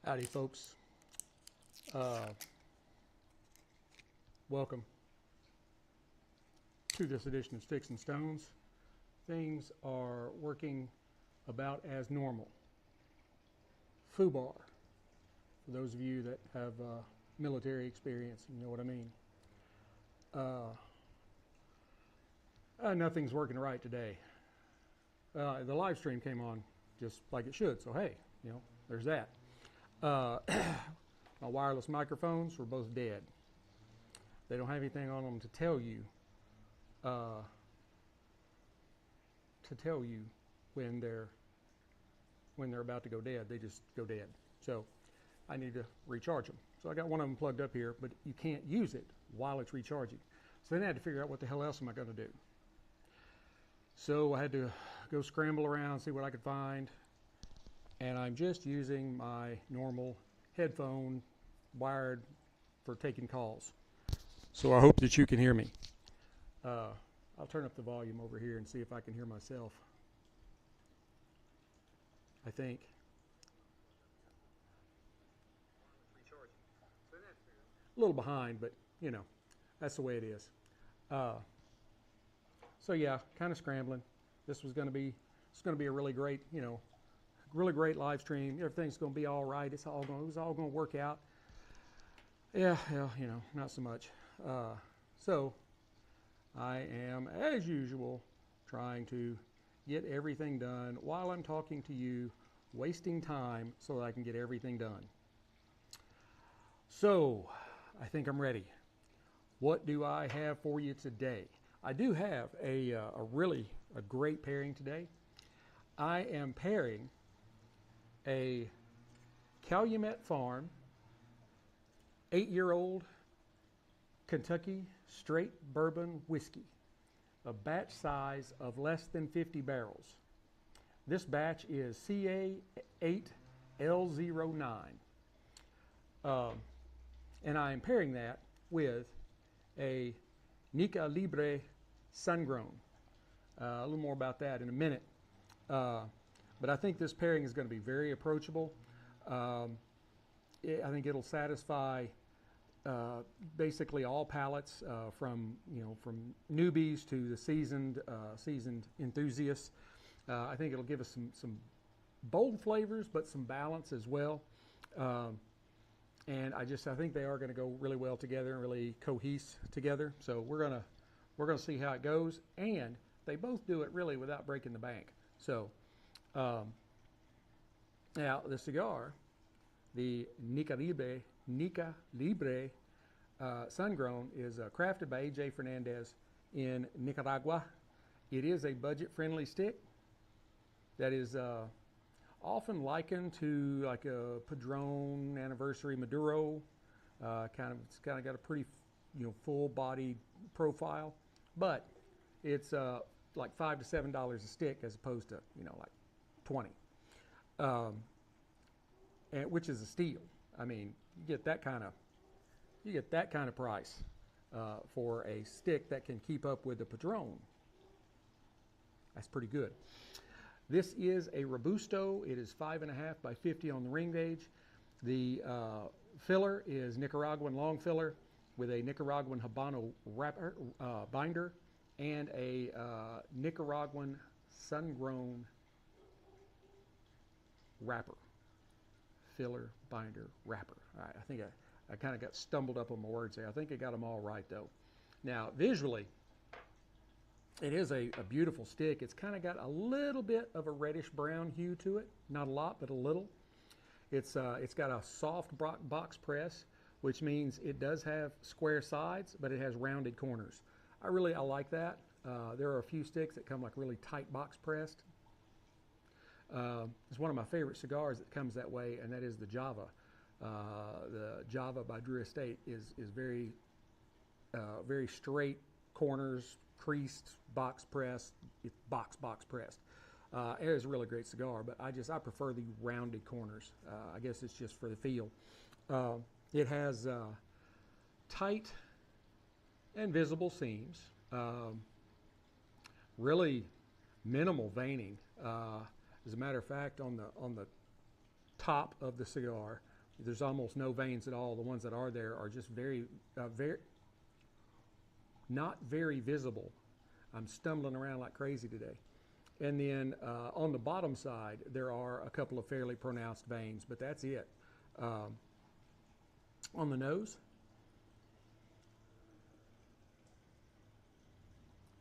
Howdy, folks. Welcome to this edition of Sticks and Stones. Things are working about as normal. FUBAR, for those of you that have military experience, you know what I mean. Nothing's working right today. The live stream came on just like it should, so hey, you know, there's that. My wireless microphones were both dead. They don't have anything on them to tell you when they're about to go dead. They just go dead. So I need to recharge them. So I got one of them plugged up here, but you can't use it while it's recharging. So then I had to figure out what the hell else am I going to do. So I had to go scramble around, see what I could find. And I'm just using my normal headphone wired for taking calls. So I hope that you can hear me. I'll turn up the volume over here and see if I can hear myself. I think. A little behind, but you know, that's the way it is. So yeah, kind of scrambling. This was going to be, it's going to be a really great, you know, really great live stream. Everything's going to be all right. It was all going to work out. Yeah, well, you know, not so much. So I am, as usual, trying to get everything done while I'm talking to you, wasting time so that I can get everything done. So I think I'm ready. What do I have for you today? I do have a great pairing today. I am pairing a Calumet Farm 8-year-old Kentucky Straight Bourbon whiskey, a batch size of less than 50 barrels. This batch is CA8L09. And I am pairing that with a Nica Libre Sungrown. A little more about that in a minute. But I think this pairing is going to be very approachable. I think it'll satisfy basically all palates, from newbies to the seasoned enthusiasts. I think it'll give us some bold flavors, but some balance as well. And I think they are going to go really well together and really cohese together. So we're gonna see how it goes, and they both do it really without breaking the bank. So now the cigar, the Nica Libre Sungrown, is crafted by AJ Fernandez in Nicaragua. It is a budget-friendly stick that is often likened to like a Padron Anniversary Maduro. It's kind of got a pretty, full-bodied profile, but it's like $5 to $7 a stick as opposed to like 20, which is a steal. I mean, you get that kind of price for a stick that can keep up with the Padron. That's pretty good. This is a Robusto. It is 5.5 by 50 on the ring gauge. The filler is Nicaraguan long filler with a Nicaraguan Habano wrapper, binder, and a Nicaraguan sun-grown wrapper. Filler, binder, wrapper. All right, I think I kind of got stumbled up on my words there. I think I got them all right, though. Now, visually, it is a beautiful stick. It's kind of got a little bit of a reddish-brown hue to it. Not a lot, but a little. It's got a soft box press, which means it does have square sides, but it has rounded corners. I like that. There are a few sticks that come like really tight box pressed. It's one of my favorite cigars that comes that way, and that is the Java. The Java by Drew Estate is very straight corners, creased, box pressed. It's box pressed. It is a really great cigar, but I prefer the rounded corners. I guess it's just for the feel. It has tight and visible seams. Really minimal veining. As a matter of fact, on the top of the cigar, There's almost no veins at all. The ones that are there are just very not very visible. I'm stumbling around like crazy today. And then on the bottom side, there are a couple of fairly pronounced veins, but that's it. On the nose,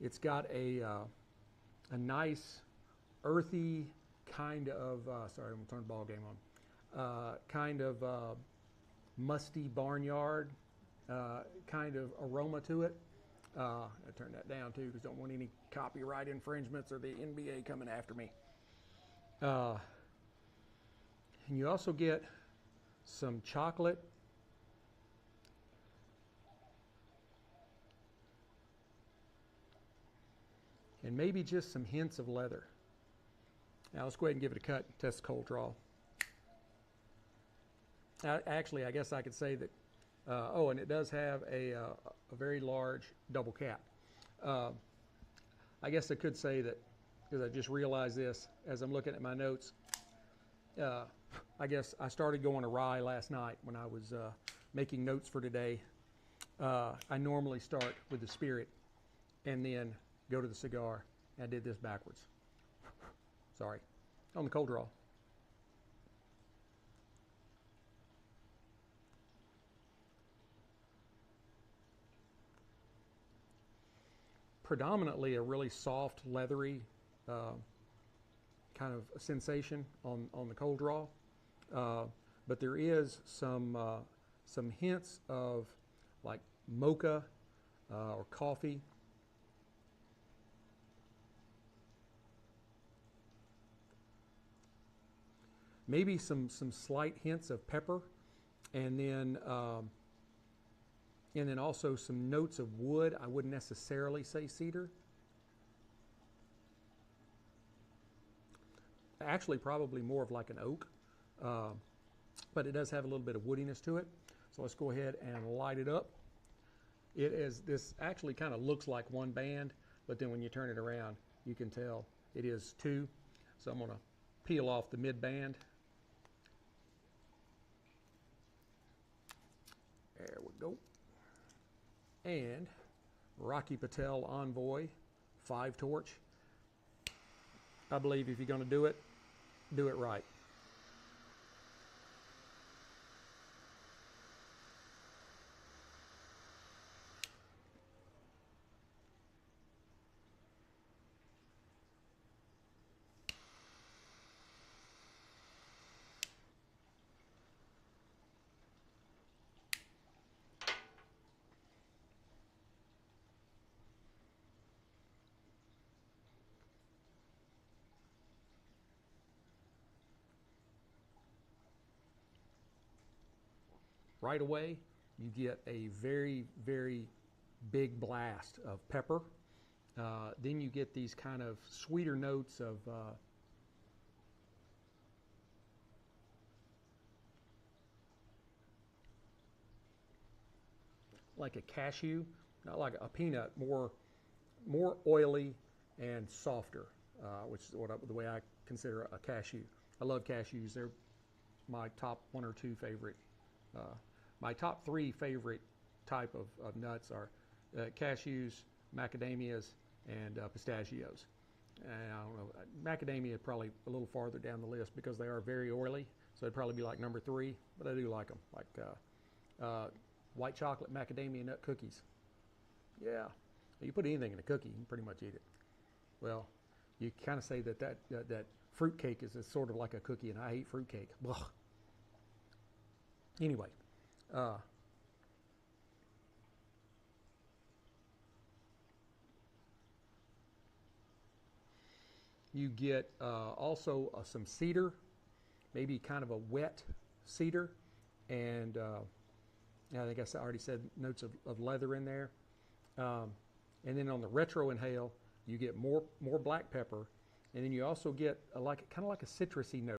it's got a nice earthy kind of, sorry, I'm gonna turn the ball game on, kind of musty barnyard kind of aroma to it. I turn that down too because I don't want any copyright infringements or the NBA coming after me. And you also get some chocolate and maybe just some hints of leather. Now let's go ahead and give it a cut and test the cold draw. Actually, I guess I could say that, oh, and it does have a very large double cap. I guess I could say that, because I just realized this as I'm looking at my notes, I guess I started going awry last night when I was making notes for today. I normally start with the spirit and then go to the cigar. I did this backwards. Sorry. On the cold draw. Predominantly a really soft, leathery kind of sensation on the cold draw, but there is some hints of like mocha or coffee. Maybe some slight hints of pepper, and then also some notes of wood. I wouldn't necessarily say cedar. Actually, probably more of like an oak, but it does have a little bit of woodiness to it. So let's go ahead and light it up. This actually kind of looks like one band, but then when you turn it around, you can tell it is two. So I'm going to peel off the mid band. There we go. And Rocky Patel Envoy 5 torch. I believe if you're going to do it right. Right away, you get a very, very big blast of pepper. Then you get these kind of sweeter notes of like a cashew, not like a peanut, more oily and softer, which is the way I consider a cashew. I love cashews. They're my top 1 or 2 favorite. My top 3 favorite type of nuts are cashews, macadamias, and pistachios. And I don't know, macadamia probably a little farther down the list because they are very oily, so it'd probably be like number 3, but I do like them. Like white chocolate macadamia nut cookies. Yeah, you put anything in a cookie, you can pretty much eat it. Well, you kind of say that fruit cake is sort of like a cookie, and I hate fruit cake. Ugh. Anyway. You get also some cedar, maybe kind of a wet cedar, and I think I already said notes of leather in there. And then on the retro inhale, you get more black pepper, and then you also get kind of like a citrusy note.